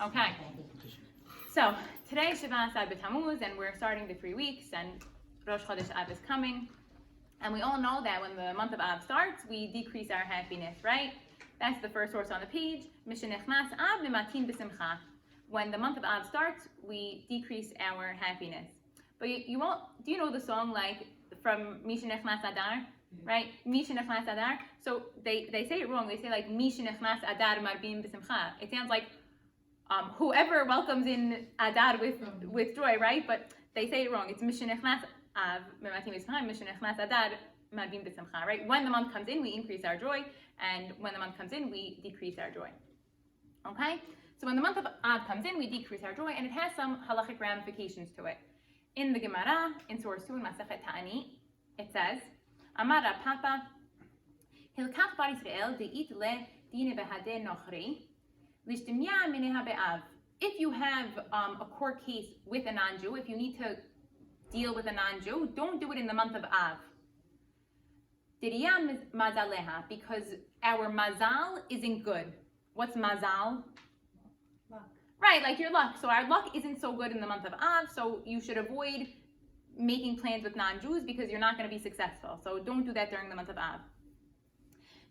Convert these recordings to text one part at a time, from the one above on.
Okay. So today is Shabbat B'Tammuz, and we're starting the 3 weeks, and Rosh Chodesh Av is coming. And we all know that when the month of Av starts, we decrease our happiness, right? That's the first source on the page. Mishenechnas Av Mimatin B'Simcha. When the month of Av starts, we decrease our happiness. But you won't. Do you know the song like from Mishenechnas Adar? Right? Mishenechnas Adar. So they say it wrong. They say like Mishenechnas Adar Marbim B'Simcha. It sounds like whoever welcomes in Adar with joy, right? But they say it wrong. It's Mishenechnas Av Mimatin B'Simcha. Mishenechnas Adar Marbim B'Simcha. Right? When the month comes in, we increase our joy, and when the month comes in, we decrease our joy. Okay? So when the month of Av comes in, we decrease our joy, and it has some halachic ramifications to it. In the Gemara, in source 2 in Masechet Ta'anit, it says, Amar Rav Papa, Hilkach bar Yisrael de'it le dine behadeh nochri, lishtimya mineha be'av. If you have a court case with a non-Jew, if you need to deal with a non-Jew, don't do it in the month of Av. Diriyam mazaleha, because our mazal isn't good. What's mazal? Right, like your luck. So our luck isn't so good in the month of Av, so you should avoid making plans with non-Jews because you're not going to be successful. So don't do that during the month of Av.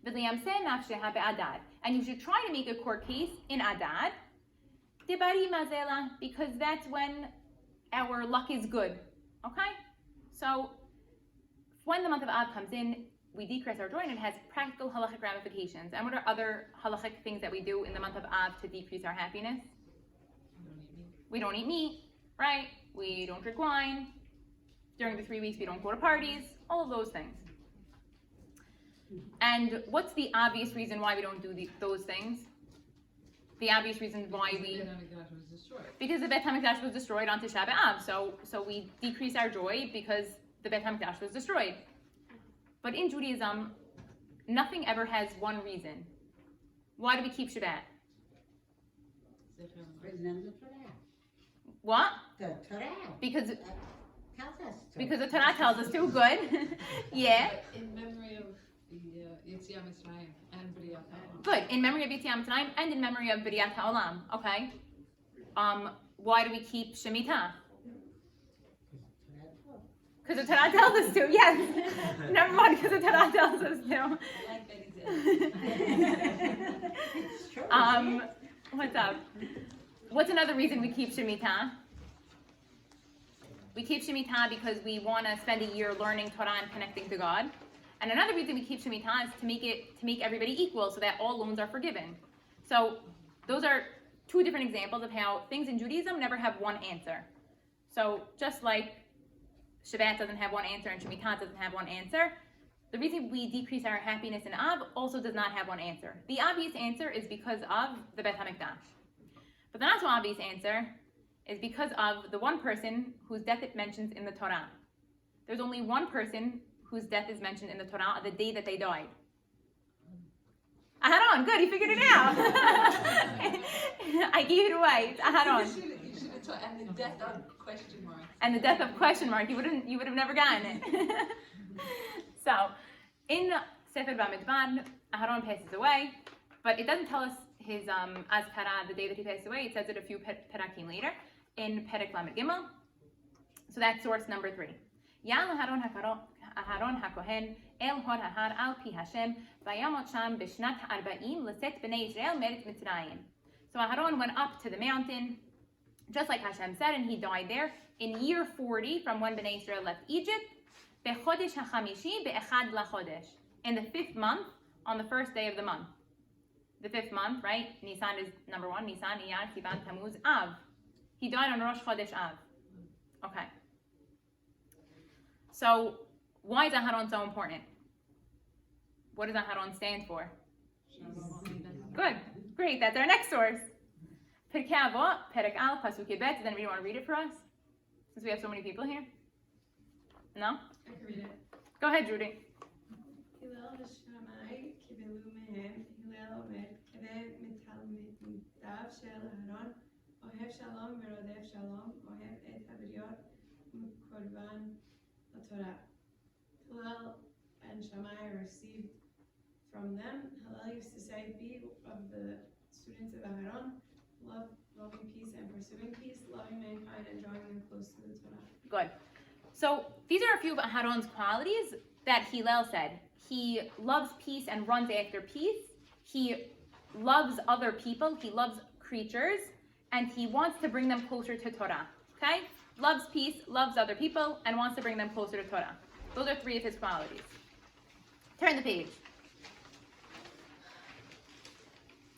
And you should try to make a court case in Adar, because that's when our luck is good. Okay? So when the month of Av comes in, we decrease our joy, and it has practical halachic ramifications. And what are other halachic things that we do in the month of Av to decrease our happiness? We don't eat meat, right? We don't drink wine. During the 3 weeks, we don't go to parties. All of those things. And what's the obvious reason why we don't do those things? The obvious reason why because the Beit HaMikdash was destroyed on Tisha B'Av. So we decrease our joy because the Beit HaMikdash was destroyed. But in Judaism, nothing ever has one reason. Why do we keep Shabbat? What? The Torah. Because the tells us Torah tells us to. Good. Yeah. In memory of the Yetziat Mitzrayim and B'riyat Ha'olam. Good. In memory of Yetziat Mitzrayim and in memory of B'riyat Ha'olam. Okay. Why do we keep Shemitah? Because the Torah tells us to. Yes. Never mind. Because the Torah tells us to. It's true. What's up? What's another reason we keep Shemitah? We keep Shemitah because we want to spend a year learning Torah and connecting to God. And another reason we keep Shemitah is to make everybody equal, so that all loans are forgiven. So those are two different examples of how things in Judaism never have one answer. So just like Shabbat doesn't have one answer and Shemitah doesn't have one answer, the reason we decrease our happiness in Av also does not have one answer. The obvious answer is because of the Beit HaMikdash. But the not so obvious answer is because of the one person whose death it mentions in the Torah. There's only one person whose death is mentioned in the Torah the day that they died. Aharon, good, you figured it out. I gave it away. It's Aharon. You should have taught, and the death of question mark. And the death of question mark, you would have never gotten it. So, in Sefer Bamidbar, Aharon passes away, but it doesn't tell us his Azkara, the day that he passed away. It says it a few perakim later in Perek Lamed Gimel. So that's source number 3. Yal Aharon HaKohen El Hor Hahar Al Pi Hashem Vayamot Sham B'Shnat Ha'arba'im L'Set B'nei Yisrael Meret Mitzrayim. So Aharon went up to the mountain, just like Hashem said, and he died there in year 40 from when B'nei Yisrael left Egypt. Bechodesh HaChamishi Be'echad LaChodesh. In the 5th month, on the first day of the month. The 5th month, right? Nisan is number 1. Nisan, Iyar, Sivan, Tammuz, Av. He died on Rosh Chodesh Av. Okay. So, why is Aharon so important? What does Aharon stand for? Good. Great. That's our next source. Perkei Avot, Perek Al, Pasuk Bet. Does anybody want to read it for us? Since we have so many people here. No? I can read it. Go ahead, Judy. הלל ושמאי קיבלו מהם, הלל אומר, כדי מתלמידיו של אהרון, אוהב שלום ורודף שלום, אוהב את הבריות ומקורבן לתורה. Hillel and Shammai received from them. Hillel used to say, be of the students of Aharon, love unified and drawing them close to the Torah. Good. So these are a few of Aharon's qualities that Hillel said. He loves peace and runs after peace. He loves other people. He loves creatures. And he wants to bring them closer to Torah. Okay? Loves peace, loves other people, and wants to bring them closer to Torah. Those are 3 of his qualities. Turn the page.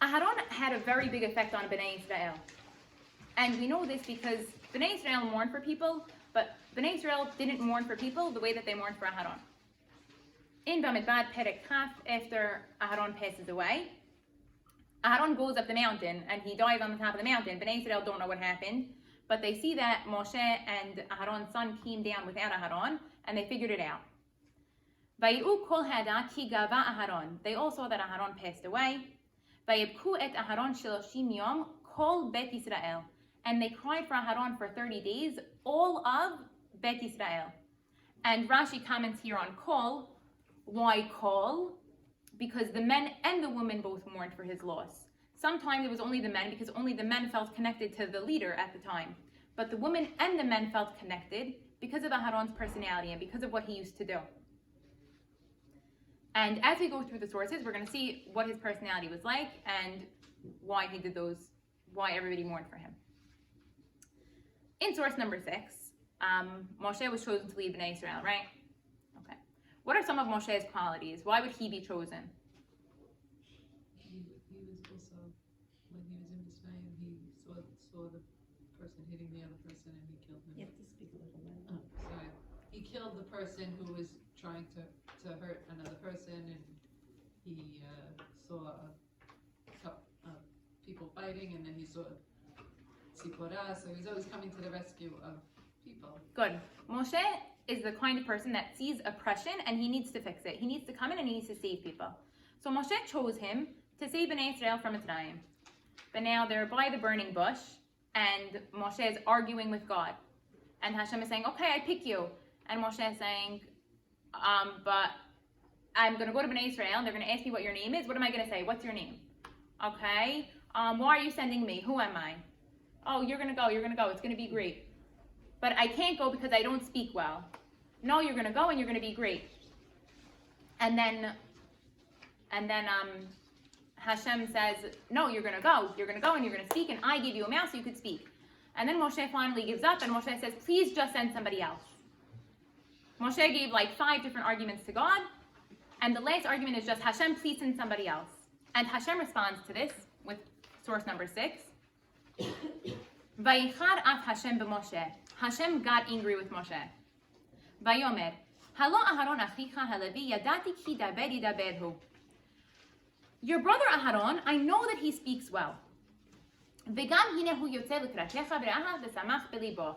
Aharon had a very big effect on Bnei Israel. And we know this because Bnei Israel mourned for people, but Bnei Israel didn't mourn for people the way that they mourned for Aharon. In Bamidbar Perek Kaf, after Aharon passes away, Aharon goes up the mountain and he dies on the top of the mountain. Bnei Israel don't know what happened, but they see that Moshe and Aharon's son came down without Aharon, and they figured it out. Vayi'u kol hada ki gava Aharon. They all saw that Aharon passed away. Vayibku et Aharon shiloshim yom kol bet Israel. And they cried for Aharon for 30 days, all of Bet Israel. And Rashi comments here on kol. Why kol? Because the men and the women both mourned for his loss. Sometimes it was only the men, because only the men felt connected to the leader at the time. But the women and the men felt connected because of Aharon's personality and because of what he used to do. And as we go through the sources, we're going to see what his personality was like and why he did those, why everybody mourned for him. In source number 6, Moshe was chosen to lead Bnei Israel, right? Okay. What are some of Moshe's qualities? Why would he be chosen? He was also, when he was in Mitzrayim, he saw the person hitting the other person and he killed him. You have to speak a little bit. Oh, sorry. He killed the person who was trying to hurt another person, and he saw people fighting, and then he saw Tzipora, so he's always coming to the rescue of people. Good. Moshe is the kind of person that sees oppression and he needs to fix it. He needs to come in and he needs to save people. So Moshe chose him to save Bnei Israel from Mitzrayim. But now they're by the burning bush and Moshe is arguing with God. And Hashem is saying, okay, I pick you. And Moshe is saying, but I'm going to go to Bnei Israel and they're going to ask me what your name is. What am I going to say? What's your name? Okay. Why are you sending me? Who am I? Oh, you're going to go. You're going to go. It's going to be great. But I can't go because I don't speak well. No, you're going to go and you're going to be great. And then Hashem says, no, you're going to go. You're going to go and you're going to speak, and I gave you a mouth so you could speak. And then Moshe finally gives up, and Moshe says, please just send somebody else. Moshe gave like 5 different arguments to God, and the last argument is just, Hashem, please send somebody else. And Hashem responds to this with source number 6. Vayichar af Hashem b'Moshe. Hashem got angry with Moshe. Vayomer, Halo Aharon achicha halevi yadati ki daber yidaber hu. Your brother Aharon, I know that he speaks well. V'gam hine hu yotze l'kratecha v'ra'av v'samach b'libo.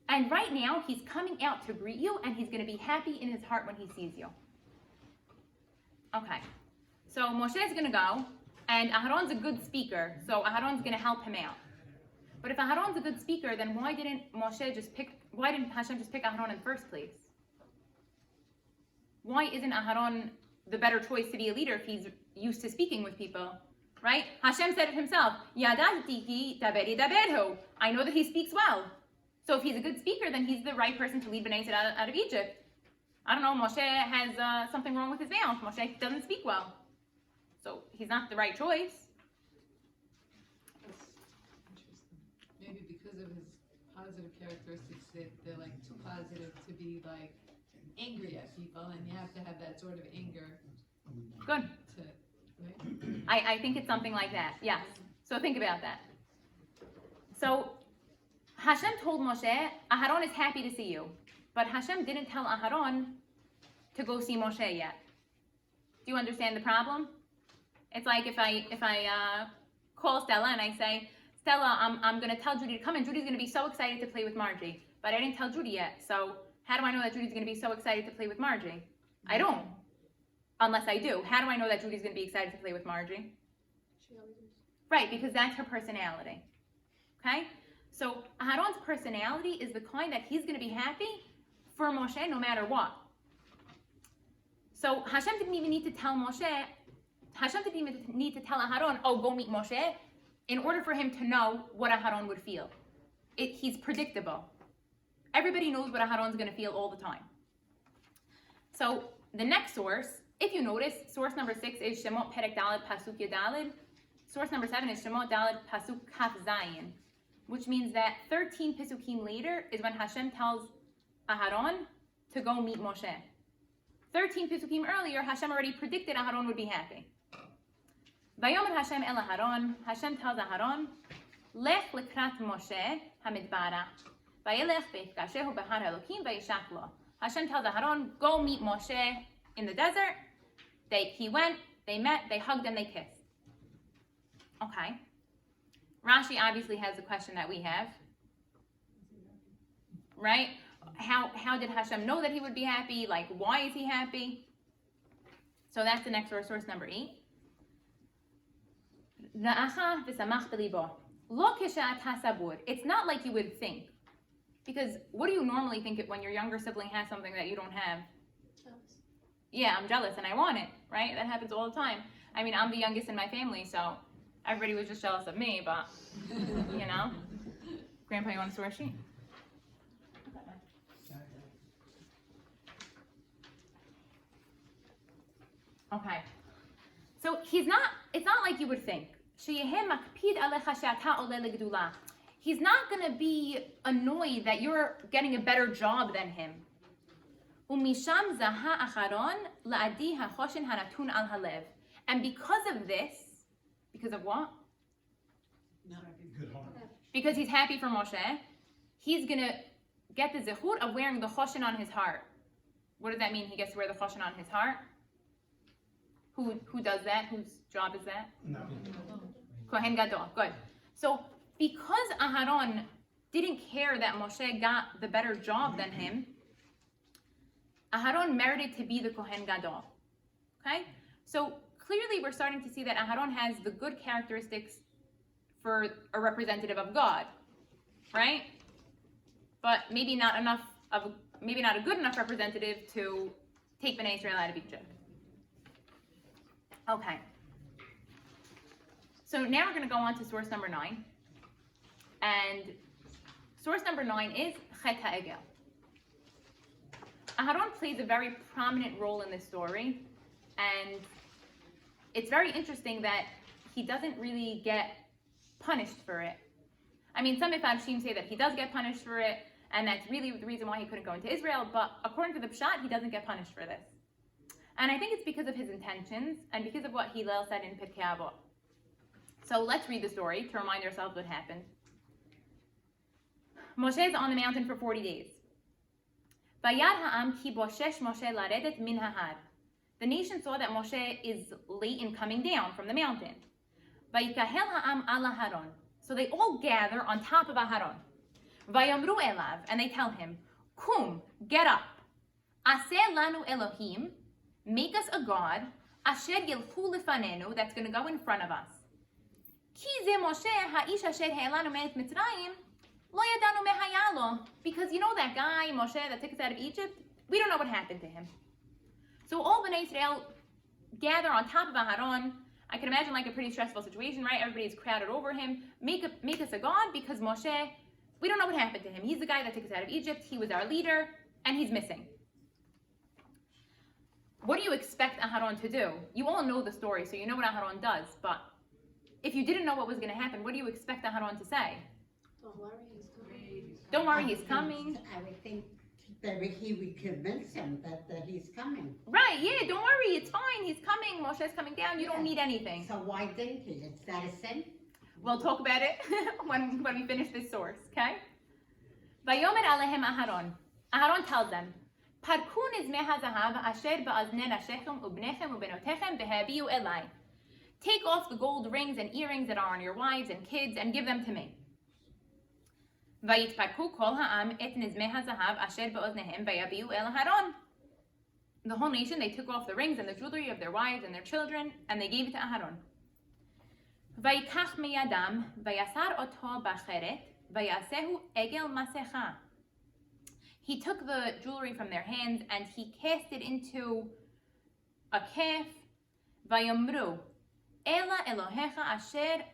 And right now, he's coming out to greet you, and he's going to be happy in his heart when he sees you. Okay, so Moshe is going to go, and Aharon's a good speaker, so Aharon's going to help him out. But if Aharon's a good speaker, then why didn't Hashem just pick Aharon in the first place? Why isn't Aharon the better choice to be a leader if he's used to speaking with people? Right? Hashem said it himself. I know that he speaks well. So if he's a good speaker, then he's the right person to lead Bnei Israel out of Egypt. I don't know, Moshe has something wrong with his mouth. Moshe doesn't speak well. So he's not the right choice. That's interesting. Maybe because of his positive characteristics, they're like too positive to be like angry at people, and you have to have that sort of anger. Good. Right? I think it's something like that. Yes. So think about that. So Hashem told Moshe, Aharon is happy to see you. But Hashem didn't tell Aharon to go see Moshe yet. Do you understand the problem? It's like if I call Stella and I say, Stella, I'm going to tell Judy to come, and Judy's going to be so excited to play with Margie. But I didn't tell Judy yet. So how do I know that Judy's going to be so excited to play with Margie? I don't. Unless I do. How do I know that Judy's going to be excited to play with Margie? She always is. Right, because that's her personality. Okay? So Aharon's personality is the kind that he's going to be happy for Moshe no matter what. So Hashem didn't even need to tell Aharon, oh, go meet Moshe, in order for him to know what Aharon would feel. he's predictable. Everybody knows what Aharon's going to feel all the time. So the next source, if you notice, source number 6 is Shemot Perek Daled Pasuk Yadalid. Source number 7 is Shemot Daled Pasuk Kaf Zayin, which means that 13 Pesukim later is when Hashem tells Aharon to go meet Moshe. 13 Pesukim earlier, Hashem already predicted Aharon would be happy. Vayomer Hashem el Aharon, Hashem tells Aharon, Lech lekrat Moshe hamidbara, vayelech veifkashehu behar Elokim vayishach lo. Hashem tells Aharon, go meet Moshe in the desert. He went, they met, they hugged, and they kissed. Okay. Rashi obviously has the question that we have. Right? How did Hashem know that he would be happy? Like, why is he happy? So that's the next source number 8. It's not like you would think. Because what do you normally think when your younger sibling has something that you don't have? Jealous. Yeah, I'm jealous and I want it, right? That happens all the time. I mean, I'm the youngest in my family, so everybody was just jealous of me, but, you know. Grandpa, you want a source sheet? Okay. So it's not like you would think. He's not going to be annoyed that you're getting a better job than him. And because of this, because of what? Good heart. Because he's happy for Moshe, he's going to get the zechut of wearing the choshen on his heart. What does that mean? He gets to wear the choshen on his heart? Who does that? Whose job is that? No. Kohen Gadol. Good. So because Aharon didn't care that Moshe got the better job than him, Aharon merited to be the Kohen Gadol. Okay? So clearly we're starting to see that Aharon has the good characteristics for a representative of God. Right? But maybe not a good enough representative to take Bnei Israel out of Egypt. Okay. So now we're going to go on to source number 9. And source number 9 is Chet HaEgel. Aharon plays a very prominent role in this story. And it's very interesting that he doesn't really get punished for it. I mean, some Mefarshim say that he does get punished for it, and that's really the reason why he couldn't go into Israel. But according to the Pshat, he doesn't get punished for this. And I think it's because of his intentions and because of what Hillel said in Pirkei Avot. So let's read the story to remind ourselves what happened. Moshe is on the mountain for 40 days. Vayar ha'am ki boshesh Moshe laredet min ha'har. The nation saw that Moshe is late in coming down from the mountain. Vayikahel ha'am al Aharon. So they all gather on top of Aharon. Vayamru elav, and they tell him, Kum, get up. Aseh lanu Elohim, make us a God, asher yelchu lefanenu, that's going to go in front of us. Ki ze Moshe ha'ish asher ha'elanu me'et Mitzrayim, lo yadanu mehayalo. Because you know that guy, Moshe, that took us out of Egypt? We don't know what happened to him. So all Bnei Israel gather on top of Aharon. I can imagine like a pretty stressful situation, right? Everybody's crowded over him. Make us a God because Moshe, we don't know what happened to him. He's the guy that took us out of Egypt. He was our leader, and he's missing. What do you expect Aharon to do? You all know the story, so you know what Aharon does. But if you didn't know what was going to happen, what do you expect Aharon to say? Don't worry, he's coming. Don't worry, he's coming. I would think that he would convince him that he's coming. Right, yeah, don't worry, it's fine. He's coming. Moshe's coming down. You don't need anything. So why didn't he? Is that a sin? We'll talk about it when we finish this source, okay? Vayomer alehem Aharon. Aharon tells them, Parkun izmeh hazahav asher ba'azne nashechem ubnechem ubenotechem v'habiu elai. Take off the gold rings and earrings that are on your wives and kids and give them to me. Vayitparku kol ha'am et nizmeh hazahav asher ba'oznehem v'yabiu el Aharon. The whole nation, they took off the rings and the jewelry of their wives and their children, and they gave it to Aharon. Vayikach meyadam vayasar oto bacheret vayasehu egel masecha. He took the jewelry from their hands and he cast it into a calf. Vayomru, Ela Elohecha Asher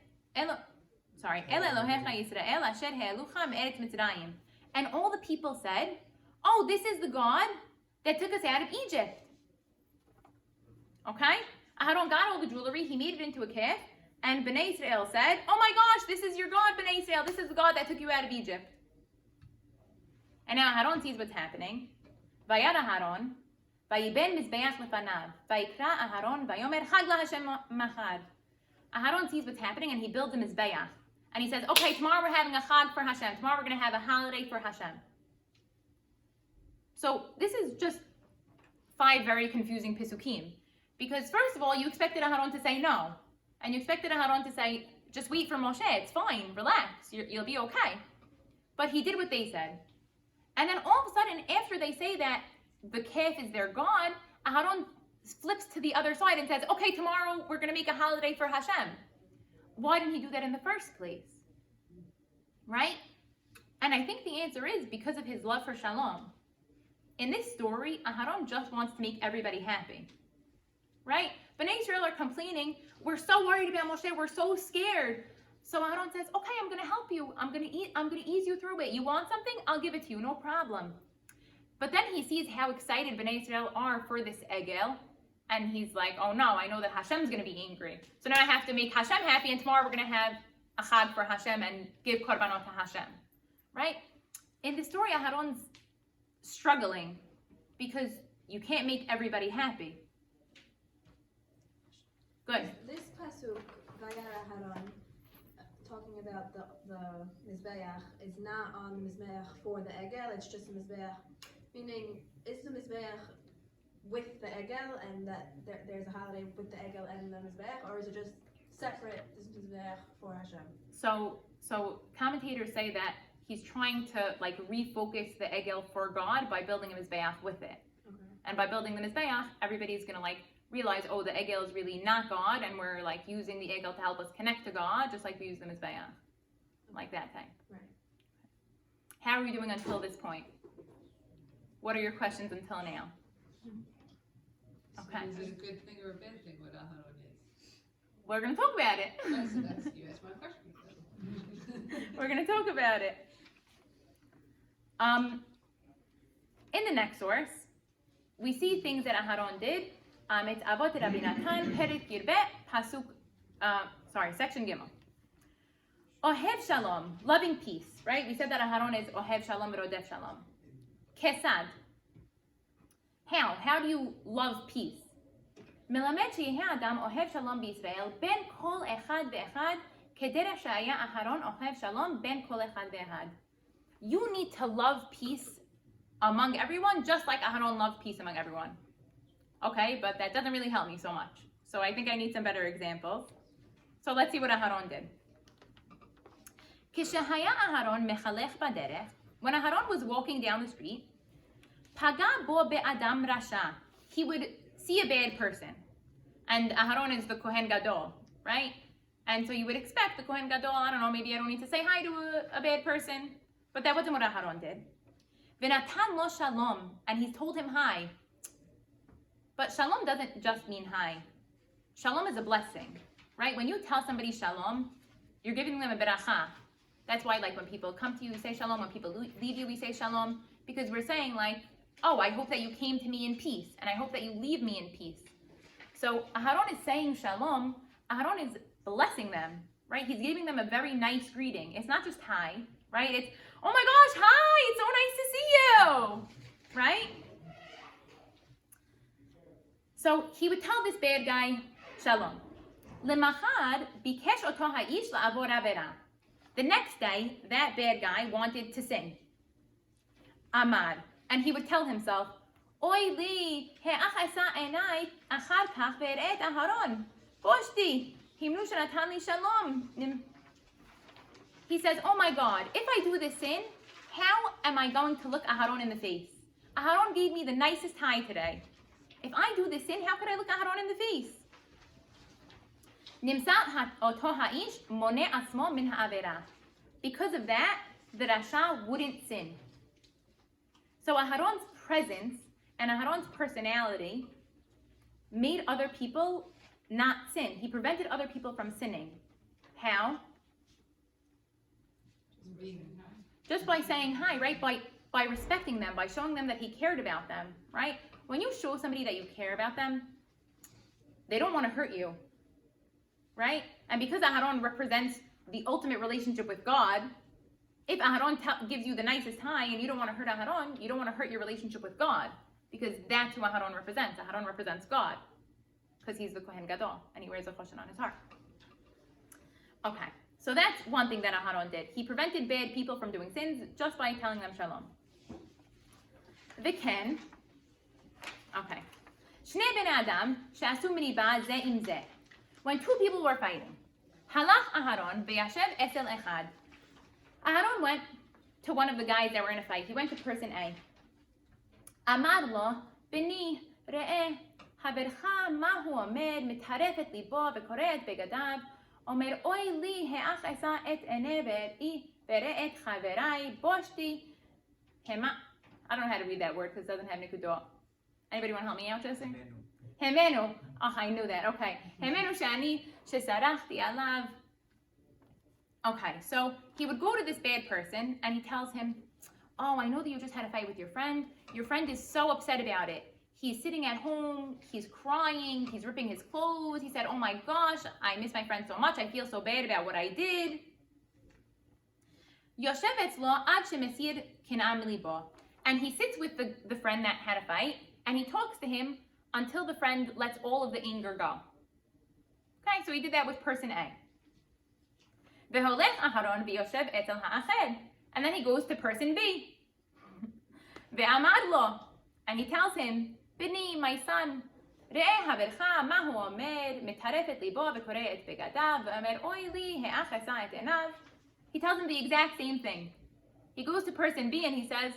sorry, El Elohecha Yisrael asher ha'elucha me'eretz Mitzrayim. And all the people said, oh, this is the God that took us out of Egypt. Okay? Aharon got all the jewelry, he made it into a calf, and Bnei Israel said, oh my gosh, this is your God, Bnei Israel, this is the God that took you out of Egypt. And now Aharon sees what's happening. Vayad Aharon, vayiben mizbeach lefanav, vayikra Aharon, vayomer chag laHashem machar. Aharon sees what's happening and he builds a mizbeach. And he says, okay, tomorrow we're having a chag for Hashem. Tomorrow we're going to have a holiday for Hashem. So this is just 5 very confusing pisukim. Because first of all, you expected Aharon to say no. And you expected Aharon to say, just wait for Moshe, it's fine, relax, you'll be okay. But he did what they said. And then all of a sudden, after they say that the calf is their God, Aharon flips to the other side and says, okay, tomorrow we're going to make a holiday for Hashem. Why didn't he do that in the first place? Right? And I think the answer is because of his love for Shalom. In this story, Aharon just wants to make everybody happy. Right? Bnei Israel are complaining, we're so worried about Moshe, we're so scared. So Aharon says, okay, I'm going to help you. I'm going to ease you through it. You want something? I'll give it to you, no problem. But then he sees how excited Bnei Israel are for this egel. And he's like, oh no, I know that Hashem's going to be angry. So now I have to make Hashem happy, and tomorrow we're going to have a chag for Hashem and give korbanot to Hashem. Right? In the story, Aharon's struggling because you can't make everybody happy. Good. This pasuk, Vayar Aharon, talking about the Mizbeach, is not on the Mizbeach for the Egel, it's just the Mizbeach. Meaning, is the Mizbeach with the Egel, and that there's a holiday with the Egel and the Mizbeach, or is it just separate, this Mizbeach for Hashem? So commentators say that he's trying to like refocus the Egel for God by building a Mizbeach with it. Okay. And by building the Mizbeach, everybody's going to like realize, oh, the Egel is really not God, and we're like using the Egel to help us connect to God, just like we use the Mizbeach. Like that thing. Right. How are we doing until this point? What are your questions until now? Okay. So is it a good thing or a bad thing what Aharon is? We're going to talk about it. That's you asked my question. We're going to talk about it. In the next source, we see things that Aharon did. It's Avot Rabbi Natan, Perek Yirbe, Pasuk, section Gimel. Ohev Shalom, loving peace, right? We said that Aharon is Ohev Shalom, Rodef Shalom. Kesad. How do you love peace? Melamed sheyehi adam Ohev Shalom b'Yisrael ben kol echad ve'echad kederech she'aya Aharon Ohev Shalom ben kol echad ve'echad. You need to love peace among everyone, just like Aharon loved peace among everyone. Okay, but that doesn't really help me so much. So I think I need some better examples. So let's see what Aharon did. Kishahaya Aharon mechalech baderech, when Aharon was walking down the street, paga bo be'adam rasha, he would see a bad person. And Aharon is the Kohen Gadol, right? And so you would expect the Kohen Gadol, I don't know, maybe I don't need to say hi to a bad person. But that wasn't what Aharon did. V'natan lo shalom, and he told him hi. But shalom doesn't just mean hi. Shalom is a blessing, right? When you tell somebody shalom, you're giving them a beracha. That's why, like, when people come to you, we say shalom. When people leave you, we say shalom. Because we're saying, like, oh, I hope that you came to me in peace, and I hope that you leave me in peace. So Aharon is saying shalom. Aharon is blessing them, right? He's giving them a very nice greeting. It's not just hi, right? It's, oh my gosh, hi, it's so nice to see you, right? So he would tell this bad guy, shalom. Lemachad bikesh oto ha'ish la'avor avera. The next day, that bad guy wanted to sin. Amar. And he would tell himself, Oy li, he'ach asa enai, achar kach ve'eret Aharon. Boshti, himnu shenatan li shalom. He says, oh my God, if I do this sin, how am I going to look Aharon in the face? Aharon gave me the nicest hi today. If I do this sin, how could I look Aharon in the face? Nimsat oto ha'ish mone asmo min ha'avera. Because of that, the Rasha wouldn't sin. So Aharon's presence and Aharon's personality made other people not sin. He prevented other people from sinning. How? being Just by saying hi, right? By respecting them, by showing them that he cared about them, right? When you show somebody that you care about them, they don't want to hurt you, right? And because Aharon represents the ultimate relationship with God, if Aharon gives you the nicest hi and you don't want to hurt Aharon, you don't want to hurt your relationship with God, because that's who Aharon represents. Aharon represents God, because he's the Kohen Gadol, and he wears a choshen on his heart. Okay, so that's one thing that Aharon did. He prevented bad people from doing sins just by telling them shalom. V'ken, okay. Shnei bnei Adam she'asu meriba ze im ze. When two people were fighting, halach Aharon v'yashev esel echad. Aharon went to one of the guys that were in a fight. He went to person A. Amar lo, b'ni, re'eh, havercha ma hu omed, mitarefet libo v'koreh et begadav, omer oy li he'ach esa et ene ve'er'i ve're et chaverai boshti hema. I don't know how to read that word because it doesn't have nikudot. Anybody want to help me out, Jesse? Hemenu. Oh, I knew that. Okay. Hemenu shani shesarachti alav. Okay, so he would go to this bad person and he tells him, oh, I know that you just had a fight with your friend. Your friend is so upset about it. He's sitting at home, he's crying, he's ripping his clothes. He said, oh my gosh, I miss my friend so much. I feel so bad about what I did. Yoshev etzlo ad shemesir kinam libo. And he sits with the friend that had a fight and he talks to him until the friend lets all of the anger go. Okay, so he did that with person A. V'holech Aharon v'yoshev etzel ha'ached. And then he goes to person B. Ve'amad lo. And he tells him, Bini, my son, re'eh havercha mahu omed, mitarefet libo v'koreh et begadav, v'omer oy li he'ach esa et enav. He tells him the exact same thing. He goes to person B and he says,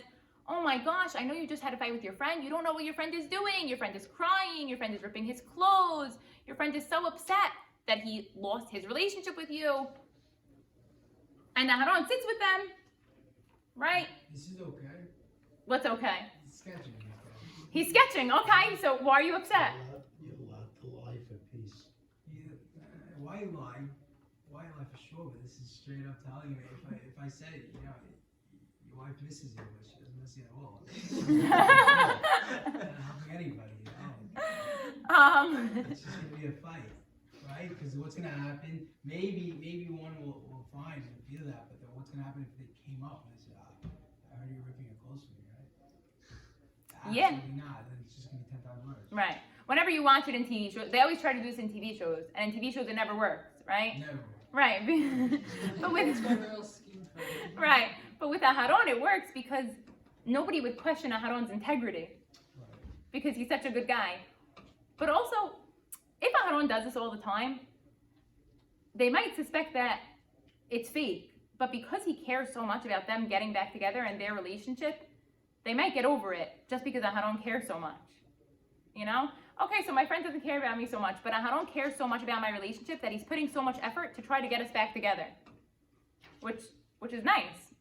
oh my gosh, I know you just had a fight with your friend. You don't know what your friend is doing. Your friend is crying. Your friend is ripping his clothes. Your friend is so upset that he lost his relationship with you. And Aharon sits with them, right? This is okay. What's okay? He's sketching. He's sketching, okay, so why are you upset? You're allowed to lie for peace. Why lie? Why lie for sure? But this is straight up telling you. If I said, you know, your wife misses you, but she doesn't miss you at all. Not helping anybody, you know. It's just gonna be a fight, right? Because what's gonna happen? Maybe one will find and feel that, but then what's gonna happen if they came up and they said, I heard you ripping your clothes for me, right? Yeah. Absolutely not. Then it's just gonna be 10 times worse. Right. Whenever you watch it in TV shows, they always try to do this in TV shows, and in TV shows it never works, right? Never. Right. But with right. But with Aharon it works because nobody would question Aharon's integrity. Right. Because he's such a good guy. But also, if Aharon does this all the time, they might suspect that it's fake. But because he cares so much about them getting back together and their relationship, they might get over it just because Aharon cares so much. You know? Okay, so my friend doesn't care about me so much, but Aharon cares so much about my relationship that he's putting so much effort to try to get us back together. Which is nice.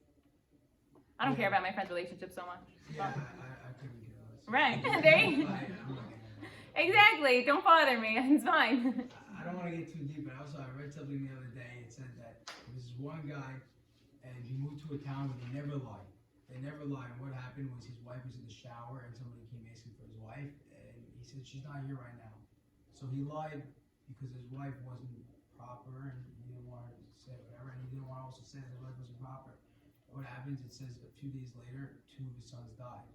I don't care about my friend's relationship so much. Yeah, I couldn't care less. Right. There you Exactly. Don't bother me. It's fine. I don't want to get too deep, but also I read something the other day. It said that there was this one guy, and he moved to a town where they never lied. They never lied. And what happened was his wife was in the shower, and somebody came asking for his wife, and he said, she's not here right now. So he lied because his wife wasn't proper, and he didn't want to say whatever, and he didn't want to also say that his wife wasn't proper. What happens, it says a few days later, 2 of his sons died.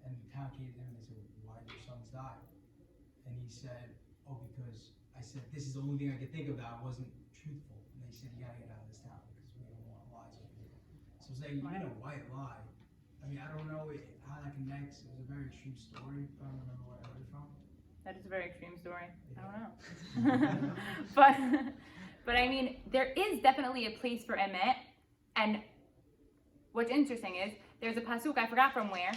And the town came to him and they said, why did your sons die? And he said, oh, because I said, this is the only thing I could think of that wasn't truthful. And they said, you gotta get out of this town because we don't want lies over here. So it's like, you know, white lie. I mean, I don't know how that connects. It was a very extreme story. I don't remember where I heard it from. That is a very extreme story. I don't know. Yeah. But I mean, there is definitely a place for emet. And what's interesting is, there's a pasuk, I forgot from where,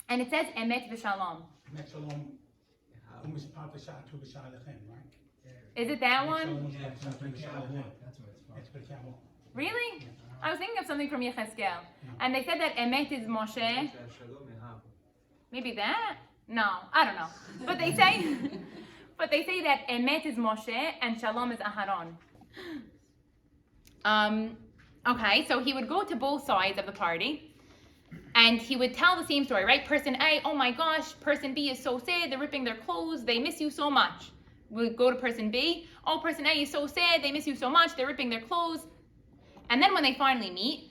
and it says emet v'shalom. Emet shalom, u'mishpat v'sha'atu v'sha'alechem, right? Is it that one? Yeah, that's what it's from. It's B'Kamo. Really? I was thinking of something from Yechezkel. And they said that emet is Moshe. Maybe that? No, I don't know. But they say that emet is Moshe and shalom is Aharon. Okay, so he would go to both sides of the party and he would tell the same story, right? Person A, oh my gosh, person B is so sad, they're ripping their clothes, they miss you so much. We'd go to person B, oh, person A is so sad, they miss you so much, they're ripping their clothes. And then when they finally meet,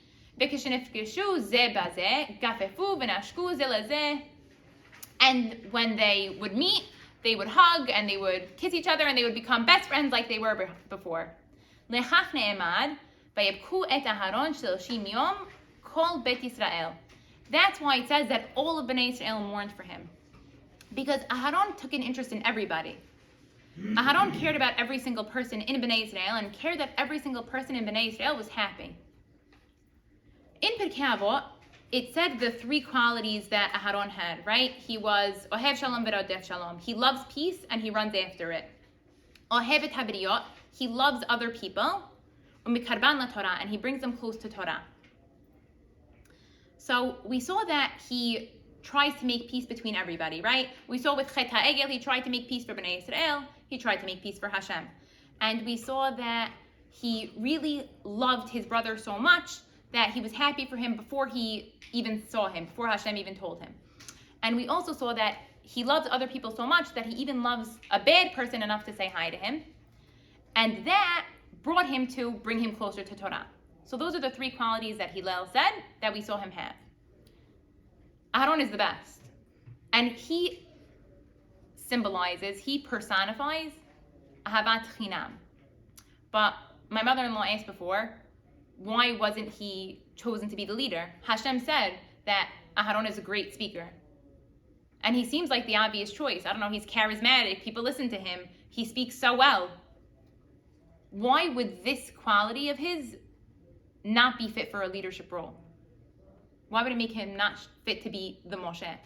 and when they would meet, they would hug and they would kiss each other and they would become best friends like they were before. That's why it says that all of Bnei Israel mourned for him. Because Aharon took an interest in everybody. Aharon cared about every single person in Bnei Israel and cared that every single person in Bnei Israel was happy. In Pirkei Avot, it said the three qualities that Aharon had, right? He was Ohev Shalom v'rodef Shalom. He loves peace and he runs after it. Ohev et habriyot. He loves other people. Umikarban laTorah, and he brings them close to Torah. So we saw that he tries to make peace between everybody, right? We saw with Chet HaEgel, he tried to make peace for Bnei Israel. He tried to make peace for Hashem. And we saw that he really loved his brother so much that he was happy for him before he even saw him, before Hashem even told him. And we also saw that he loves other people so much that he even loves a bad person enough to say hi to him. And that brought him to bring him closer to Torah. So those are the three qualities that Hillel said that we saw him have. Aharon is the best. And he symbolizes, he personifies Ahavat Chinam. But my mother-in-law asked before, why wasn't he chosen to be the leader? Hashem said that Aharon is a great speaker. And he seems like the obvious choice. I don't know, he's charismatic, people listen to him, he speaks so well. Why would this quality of his not be fit for a leadership role? Why would it make him not fit to be the Moshe?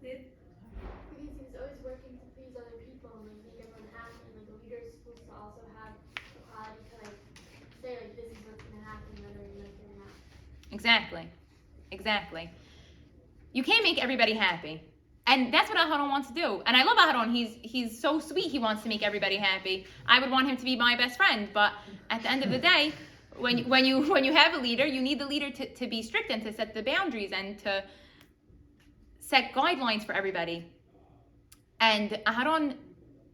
Because he's always working to please other people and make everyone happy. Like the leader is supposed to also have the quality to say this is what's gonna happen whether you like it or not. Exactly. You can't make everybody happy. And that's what Aharon wants to do. And I love Aharon. He's so sweet. He wants to make everybody happy. I would want him to be my best friend. But at the end of the day, when you have a leader, you need the leader to be strict and to set the boundaries and to set guidelines for everybody. And Aharon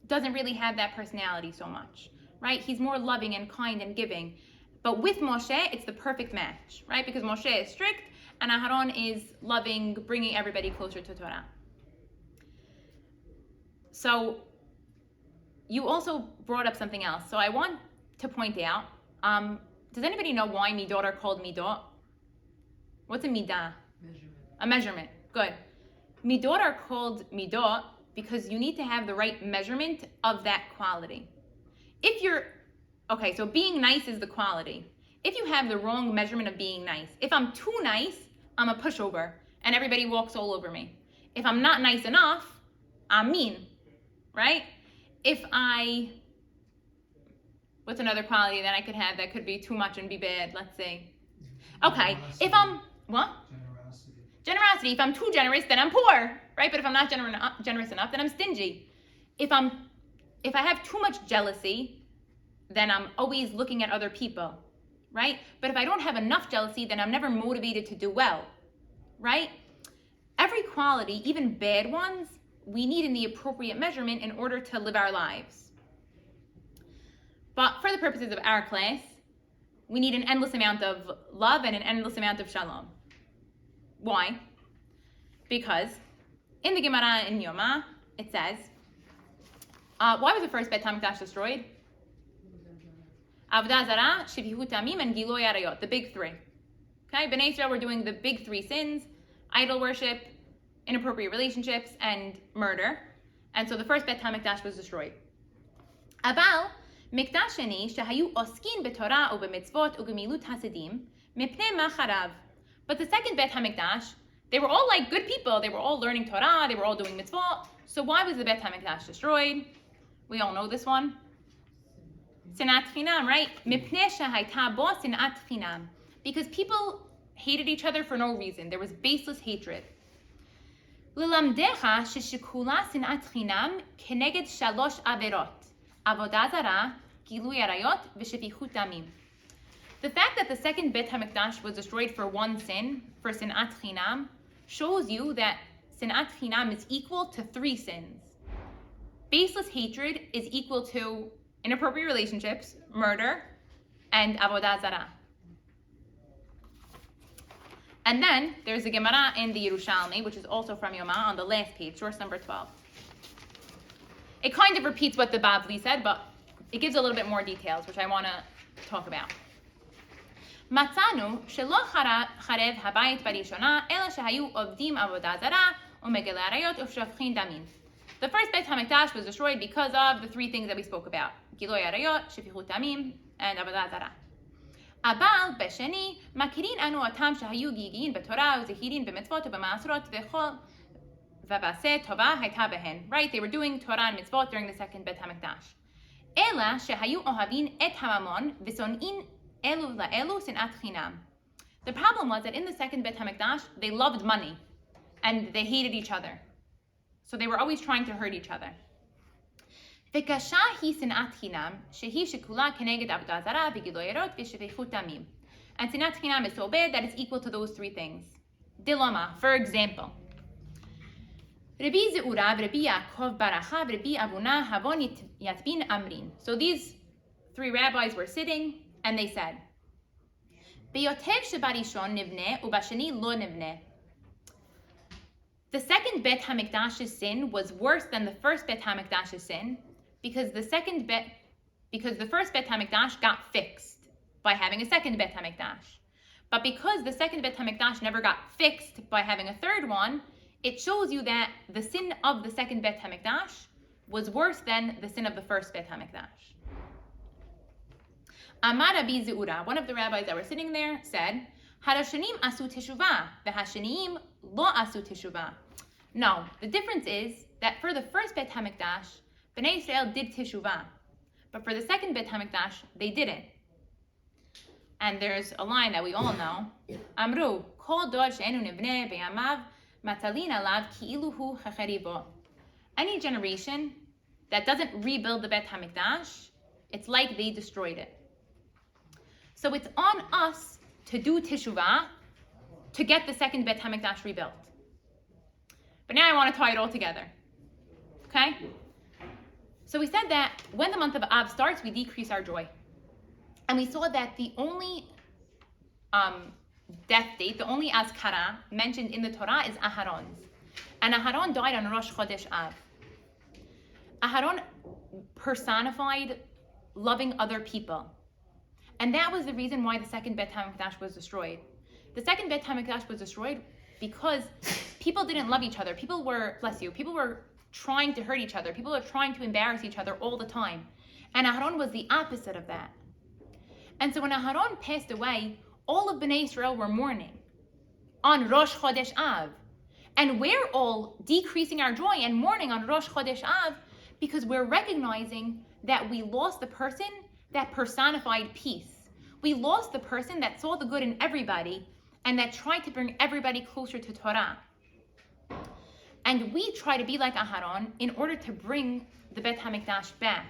doesn't really have that personality so much, right? He's more loving and kind and giving. But with Moshe, it's the perfect match, right? Because Moshe is strict and Aharon is loving, bringing everybody closer to Torah. So you also brought up something else. So I want to point out, does anybody know why midot are called midot? What's a midah? Measurement. A measurement. Good. Midot are called midot because you need to have the right measurement of that quality. So being nice is the quality. If you have the wrong measurement of being nice, if I'm too nice, I'm a pushover and everybody walks all over me. If I'm not nice enough, I'm mean, right? What's another quality that I could have that could be too much and be bad? Let's see. Okay, if I'm, what? Generosity. If I'm too generous, then I'm poor, right? But if I'm not generous enough, then I'm stingy. If I have too much jealousy, then I'm always looking at other people, right? But if I don't have enough jealousy, then I'm never motivated to do well, right? Every quality, even bad ones, we need in the appropriate measurement in order to live our lives. But for the purposes of our class, we need an endless amount of love and an endless amount of shalom. Why? Because in the Gemara in Yoma, it says, why was the first Beit HaMikdash destroyed? Avodah Zarah, Shivihut Amim, and Giloy Arayot, the big three. Okay, Bnei Israel were doing the big three sins: idol worship, inappropriate relationships, and murder. And so the first Beit HaMikdash was destroyed. Aval, Mikdash Sheni, Shehayu Oskin b'Torah u'b'mitzvot u'gemilut hasidim, mipnei ma charav. But the second Beit HaMikdash, they were all like good people. They were all learning Torah. They were all doing mitzvot. So why was the Beit HaMikdash destroyed? We all know this one. Sinat chinam, right? Mipnei shehayta bo sinat chinam. Because people hated each other for no reason. There was baseless hatred. Lilamdecha sheshikula sinat chinam keneged shalosh averot: avodah zarah, gilui arayot, v'shefichut damim. The fact that the second Bet HaMikdash was destroyed for one sin, for Sinat Chinam, shows you that Sinat Chinam is equal to 3 sins. Baseless hatred is equal to inappropriate relationships, murder, and Avodah Zarah. And then there's a Gemara in the Yerushalmi, which is also from Yoma, on the last page, source number 12. It kind of repeats what the Bavli said, but it gives a little bit more details, which I want to talk about. מצאנו שלא חרב הבית בראשונה, אלא שהיו עובדים עבודה זרה ומגלי עריות ושופכין דמים. The first Beit HaMikdash was destroyed because of the 3 things that we spoke about: גילוי עריות, שפיכות דמים, and עבודה זרה. אבל בשני, מכירים אנו אותם שהיו גיגין בתורה וזהירים במצוות ובמעשרות וכל ובעשה טובה הייתה בהן. Right, they were doing Torah and mitzvot during the second Beit HaMikdash. אלא שהיו אוהבים את הממון ושונאים אלו לאלו שנאת חינם. The problem was that in the second Beit HaMikdash, they loved money and they hated each other. So they were always trying to hurt each other. וקשה היא שנאת חינם, שהיא שכולה כנגד עבודה זרה וגילוי עריות ושפיכות דמים. And שנאת חינם is so bad that it's equal to those 3 things. Dilema, for example. רבי זעורה ורבי יעקב ברכה ורבי אבונה הבון יתבין אמרין. So these 3 rabbis were sitting and they said, ביותר שבראשון נבנה ובשני לא נבנה. The second Bet HaMikdash's sin was worse than the first Bet HaMikdash's sin because the first Bet HaMikdash got fixed by having a second Bet HaMikdash. But because the second Bet HaMikdash never got fixed by having a third one, it shows you that the sin of the second Bet HaMikdash was worse than the sin of the first Bet HaMikdash. Amar Rabbi Zeura, one of the rabbis that were sitting there, said, Harashanim asu teshuvah, v'hashaniyim lo asu teshuvah. No, the difference is that for the first Bet HaMikdash, Bnei Israel did teshuvah, but for the second Bet HaMikdash, they didn't. And there's a line that we all know, Amru, kol dor she'enu nivneh b'yamav, matalin alav ki'ilu hu hacharibo. Any generation that doesn't rebuild the Bet HaMikdash, it's like they destroyed it. So it's on us to do teshuvah to get the second Bet HaMikdash rebuilt. But now I want to tie it all together. Okay? So we said that when the month of Av starts, we decrease our joy. And we saw that the only death date, the only azkara mentioned in the Torah is Aharon's. And Aharon died on Rosh Chodesh Av. Aharon personified loving other people. And that was the reason why the second Bet HaMikdash was destroyed. The second Bet HaMikdash was destroyed because people didn't love each other. People were trying to hurt each other. People were trying to embarrass each other all the time. And Aharon was the opposite of that. And so when Aharon passed away, all of Bnei Israel were mourning on Rosh Chodesh Av. And we're all decreasing our joy and mourning on Rosh Chodesh Av because we're recognizing that we lost the person that personified peace. We lost the person that saw the good in everybody and that tried to bring everybody closer to Torah. And we try to be like Aharon in order to bring the Bet HaMikdash back,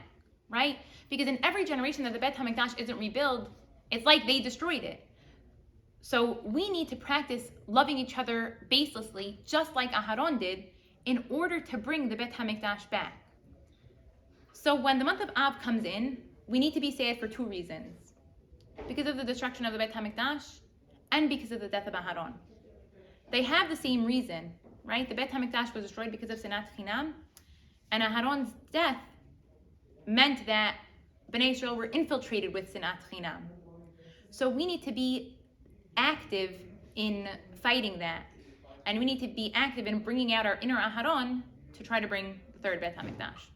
right? Because in every generation that the Bet HaMikdash isn't rebuilt, it's like they destroyed it. So we need to practice loving each other baselessly, just like Aharon did, in order to bring the Bet HaMikdash back. So when the month of Av comes in, we need to be sad for 2 reasons. Because of the destruction of the Bet HaMikdash and because of the death of Aharon. They have the same reason, right? The Bet HaMikdash was destroyed because of Sinat Chinam, and Aharon's death meant that Bnei Israel were infiltrated with Sinat Chinam. So we need to be active in fighting that, and we need to be active in bringing out our inner Aharon to try to bring the third Bet HaMikdash.